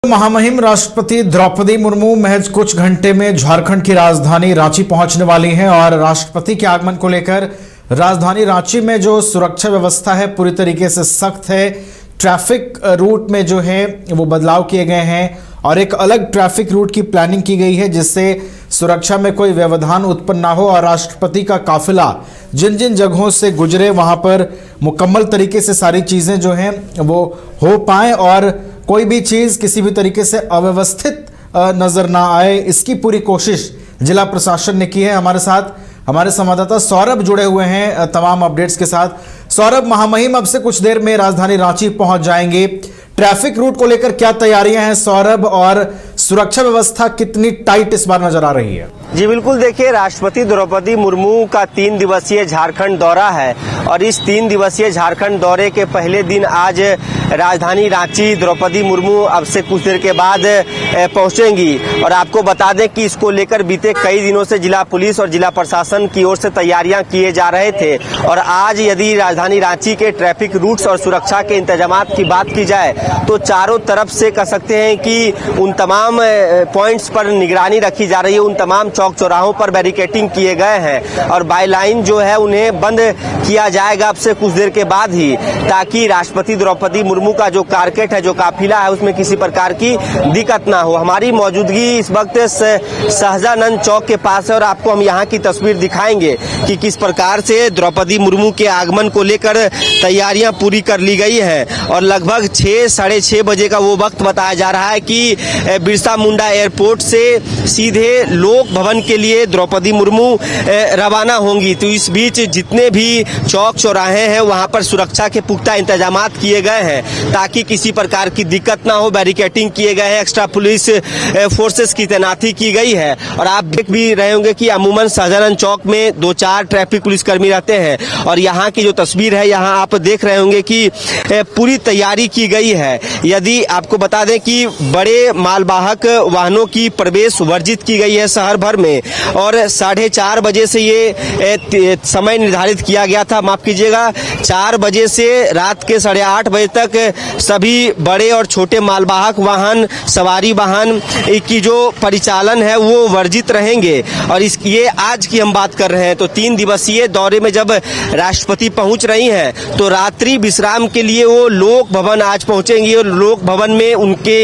महामहिम राष्ट्रपति द्रौपदी मुर्मू महज कुछ घंटे में झारखंड की राजधानी रांची पहुंचने वाली हैं और राष्ट्रपति के आगमन को लेकर राजधानी रांची में जो सुरक्षा व्यवस्था है पूरी तरीके से सख्त है। ट्रैफिक रूट में जो है वो बदलाव किए गए हैं और एक अलग ट्रैफिक रूट की प्लानिंग की गई है जिससे सुरक्षा में कोई व्यवधान उत्पन्न ना हो और राष्ट्रपति का काफिला जिन जिन जगहों से गुजरे वहां पर मुकम्मल तरीके से सारी चीजें जो हैं वो हो पाए और कोई भी चीज किसी भी तरीके से अव्यवस्थित नजर ना आए, इसकी पूरी कोशिश जिला प्रशासन ने की है। हमारे साथ हमारे संवाददाता सौरभ जुड़े हुए हैं तमाम अपडेट्स के साथ। सौरभ, महामहिम अब से कुछ देर में राजधानी रांची पहुंच जाएंगे, ट्रैफिक रूट को लेकर क्या तैयारियां हैं सौरभ, और सुरक्षा व्यवस्था कितनी टाइट इस बार नजर आ रही है? जी बिल्कुल, देखिए राष्ट्रपति द्रौपदी मुर्मू का 3 दिवसीय झारखंड दौरा है और इस 3 दिवसीय झारखंड दौरे के पहले दिन आज राजधानी रांची द्रौपदी मुर्मू अब से कुछ देर के बाद पहुंचेंगी। और आपको बता दें कि इसको लेकर बीते कई दिनों से जिला पुलिस और जिला प्रशासन की ओर से तैयारियां किए जा रहे थे और आज यदि राजधानी रांची के ट्रैफिक रूट्स और सुरक्षा के इंतजामात की बात की जाए तो चारों तरफ से कह सकते हैं कि उन तमाम पॉइंट्स पर निगरानी रखी जा रही है, उन तमाम चौक चौराहों पर बैरिकेटिंग किए गए हैं और बाई लाइन जो है उन्हें बंद किया जाएगा अब से कुछ देर के बाद ही, ताकि राष्ट्रपति द्रौपदी मुर्मू का जो कारकेट है, जो काफिला है, उसमें किसी प्रकार की दिक्कत ना हो। हमारी मौजूदगी इस वक्त सहजानंद चौक के पास है और आपको हम यहाँ की तस्वीर दिखाएंगे कि किस प्रकार से द्रौपदी मुर्मू के आगमन को लेकर तैयारियां पूरी कर ली गई है और लगभग 6-6:30 बजे का वो वक्त बताया जा रहा है कि बिरसा मुंडा एयरपोर्ट से सीधे लोक भवन के लिए द्रौपदी मुर्मू रवाना होंगी। तो इस बीच जितने भी चौक चौराहे हैं वहां पर सुरक्षा के पुख्ता इंतजामात किए गए हैं ताकि किसी प्रकार की दिक्कत ना हो। बैरिकेटिंग किए गए हैं, एक्स्ट्रा पुलिस फोर्सेस की तैनाती की गई है और आप देख भी रहे होंगे कि अमूमन सहजानंद चौक में 2-4 ट्रैफिक पुलिसकर्मी रहते हैं और यहाँ की जो तस्वीर है यहाँ आप देख रहे होंगे कि पूरी तैयारी की गई है। यदि आपको बता दें कि बड़े मालवाहक वाहनों की प्रवेश वर्जित की गई है शहर भर में और 4:30 बजे से ये समय निर्धारित किया गया था, माफ कीजिएगा 4 बजे से रात के 8:30 बजे तक सभी बड़े और छोटे मालवाहक वाहन, सवारी वाहन की जो परिचालन है वो वर्जित रहेंगे। और ये आज की हम बात कर रहे हैं तो 3 दिवसीय दौरे में जब राष्ट्रपति पहुंच रही हैं तो रात्रि विश्राम के लिए वो लोक भवन आज पहुंचेंगी और लोक भवन में उनके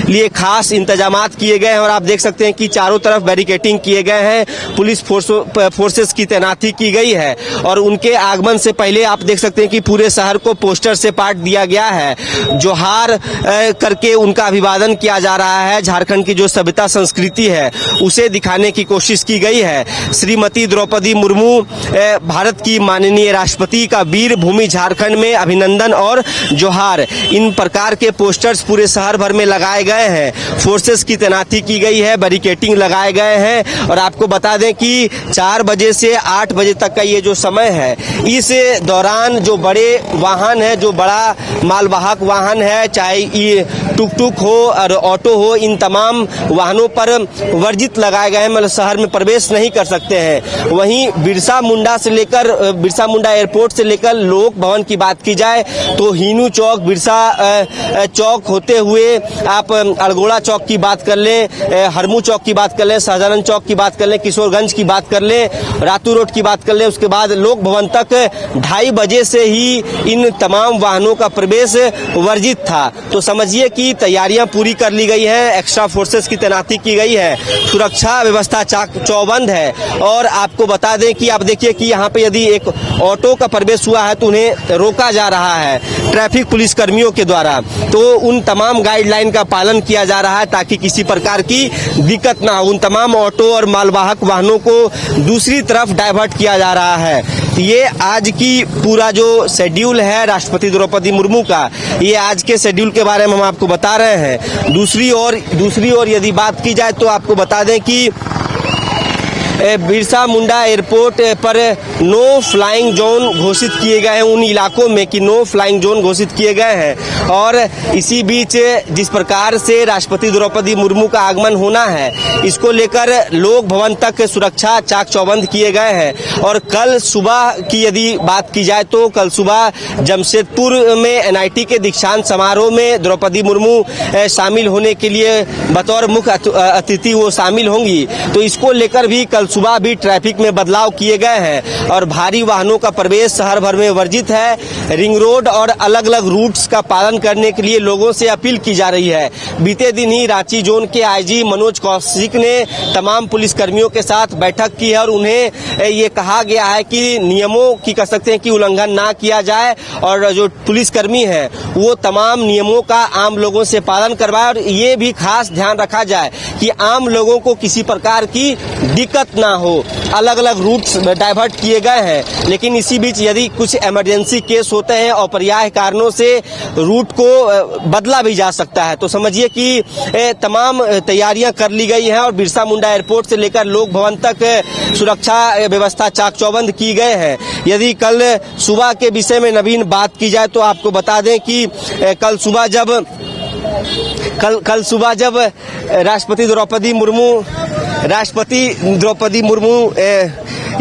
लिए खास इंतजामात किए गए हैं और आप देख सकते हैं कि चारों तरफ बैरिकेटिंग किए गए हैं, पुलिस फोर्सेस की तैनाती की गई है और उनके आगमन से पहले आप देख सकते हैं कि पूरे शहर को पोस्टर से पाट दिया गया है। जोहार करके उनका अभिवादन किया जा रहा है। झारखंड की जो सभ्यता संस्कृति है उसे दिखाने की कोशिश की गई है। श्रीमती द्रौपदी मुर्मू भारत की माननीय राष्ट्रपति का वीर भूमि झारखंड में अभिनंदन और जोहार, इन प्रकार के पोस्टर्स पूरे शहर भर में लगाए गए हैं। फोर्सेस की तैनाती की गई है, बैरिकेटिंग लगाए गए हैं और आपको बता दें कि 4 बजे से 8 बजे तक का ये जो समय है इस दौरान जो बड़े वाहन है, जो बड़ा मालवाहक वाहन है, चाहे ये टुक हो और ऑटो हो, इन तमाम वाहनों पर वर्जित लगाए गए हैं, मतलब शहर में प्रवेश नहीं कर सकते हैं। वहीं बिरसा मुंडा एयरपोर्ट से लेकर लोक भवन की बात की जाए तो हीनू चौक, बिरसा चौक होते हुए आप अड़गोड़ा चौक की बात कर लें, हरमू चौक की बात कर लें, सहजानंद चौक की बात कर लें, किशोरगंज की बात कर लें, रातू रोड की बात कर लें, उसके बाद लोक भवन तक 2:30 बजे से ही इन तमाम वाहनों का प्रवेश वर्जित था। तो समझिए कि तैयारियां पूरी कर ली गई हैं, एक्स्ट्रा फोर्सेस की तैनाती की गई है, सुरक्षा व्यवस्था चौबंद है और आपको बता दें कि आप देखिए कि यहाँ पे यदि एक ऑटो का प्रवेश हुआ है तो उन्हें रोका जा रहा है ट्रैफिक पुलिस कर्मियों के द्वारा। तो उन तमाम गाइडलाइन का पालन किया जा रहा है ताकि किसी प्रकार की दिक्कत ना हो। उन तमाम ऑटो और मालवाहक वाहनों को दूसरी तरफ डाइवर्ट किया जा रहा है। ये आज की पूरा जो शेड्यूल है राष्ट्रपति द्रौपदी मुर्मू का, ये आज के शेड्यूल के बारे में हम आपको बता रहे हैं। दूसरी ओर यदि बात की जाए तो आपको बता दें कि बिरसा मुंडा एयरपोर्ट पर नो फ्लाइंग जोन घोषित किए गए हैं, उन इलाकों में कि नो फ्लाइंग जोन घोषित किए गए हैं। और इसी बीच जिस प्रकार से राष्ट्रपति द्रौपदी मुर्मू का आगमन होना है, इसको लेकर लोक भवन तक सुरक्षा चाक चौबंद किए गए हैं। और कल सुबह की यदि बात की जाए तो कल सुबह जमशेदपुर में एनआईटी के दीक्षांत समारोह में द्रौपदी मुर्मू शामिल होने के लिए बतौर मुख्य अतिथि वो शामिल होंगी। तो इसको लेकर भी कल सुबह भी ट्रैफिक में बदलाव किए गए हैं और भारी वाहनों का प्रवेश शहर भर में वर्जित है। रिंग रोड और अलग अलग रूट्स का पालन करने के लिए लोगों से अपील की जा रही है। बीते दिन ही रांची जोन के आईजी मनोज कौशिक ने तमाम पुलिस कर्मियों के साथ बैठक की है और उन्हें ये कहा गया है कि नियमों की कह सकते हैं कि उल्लंघन ना किया जाए और जो पुलिसकर्मी है वो तमाम नियमों का आम लोगों से पालन करवाए और ये भी खास ध्यान रखा जाए कि आम लोगों को किसी प्रकार की दिक्कत ना हो। अलग अलग रूट्स डाइवर्ट किए गए हैं, लेकिन इसी बीच यदि कुछ इमरजेंसी केस होते हैं और अपरिहार्य कारणों से रूट को बदला भी जा सकता है। तो समझिए कि तमाम तैयारियां कर ली गई हैं और बिरसा मुंडा एयरपोर्ट से लेकर लोक भवन तक सुरक्षा व्यवस्था चाक चौबंद की गए हैं। यदि कल सुबह के विषय में नवीन बात की जाए तो आपको बता दें कि कल सुबह जब राष्ट्रपति द्रौपदी मुर्मू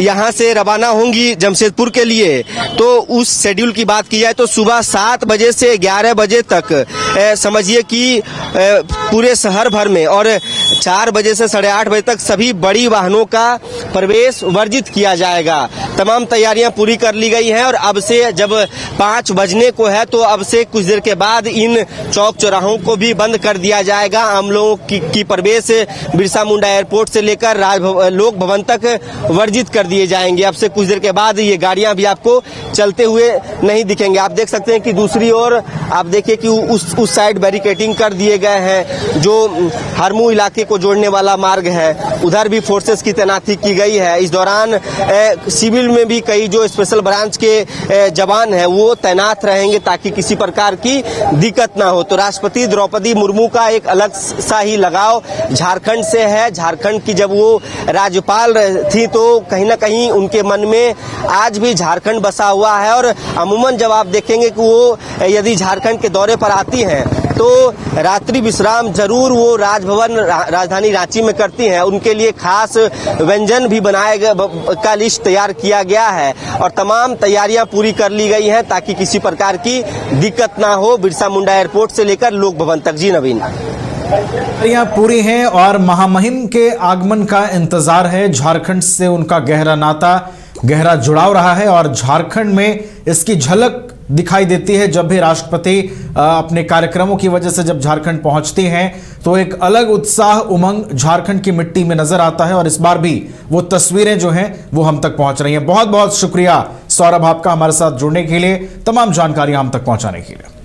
यहाँ से रवाना होंगी जमशेदपुर के लिए, तो उस शेड्यूल की बात की जाए तो सुबह 7 बजे से 11 बजे तक समझिए कि पूरे शहर भर में और 4 बजे से 8:30 बजे तक सभी बड़ी वाहनों का प्रवेश वर्जित किया जाएगा। तमाम तैयारियां पूरी कर ली गई हैं और अब से जब 5 बजने को है तो अब से कुछ देर के बाद इन चौक चौराहों को भी बंद कर दिया जाएगा। आम लोगों की प्रवेश बिरसा मुंडा एयरपोर्ट से लेकर लोक भवन तक वर्जित कर दिए जाएंगे। अब से कुछ देर के बाद ये गाड़ियां भी आपको चलते हुए नहीं दिखेंगे। आप देख सकते हैं कि दूसरी ओर आप देखिए कि उस साइड बैरिकेडिंग कर दिए गए हैं। जो हरमू इलाके को जोड़ने वाला मार्ग है उधर भी फोर्सेस की तैनाती की गई है। इस दौरान सिविल में भी कई जो स्पेशल ब्रांच के जवान हैं वो तैनात रहेंगे ताकि किसी प्रकार की दिक्कत ना हो। तो राष्ट्रपति द्रौपदी मुर्मू का एक अलग सा ही लगाव झारखंड से है। झारखंड की जब वो राज्यपाल थी तो कहीं ना कहीं उनके मन में आज भी झारखंड बसा हुआ है और अमूमन जब आप देखेंगे कि वो यदि झारखंड के दौरे पर आती हैं तो रात्रि विश्राम जरूर वो राजभवन राजधानी रांची में करती हैं। उनके लिए खास व्यंजन भी बनाए का लिस्ट तैयार किया गया है और तमाम तैयारियां पूरी कर ली गई हैं ताकि किसी प्रकार की दिक्कत ना हो बिरसा मुंडा एयरपोर्ट से लेकर लोक भवन तक। जी नवीन, तैयारियां पूरी हैं और महामहिम के आगमन का इंतजार है। झारखंड से उनका गहरा नाता, गहरा जुड़ाव रहा है और झारखंड में इसकी झलक दिखाई देती है। जब भी राष्ट्रपति अपने कार्यक्रमों की वजह से जब झारखंड पहुंचती हैं तो एक अलग उत्साह उमंग झारखंड की मिट्टी में नजर आता है और इस बार भी वो तस्वीरें जो हैं वो हम तक पहुंच रही हैं। बहुत बहुत शुक्रिया सौरभ आपका हमारे साथ जुड़ने के लिए, तमाम जानकारियां हम तक पहुंचाने के लिए।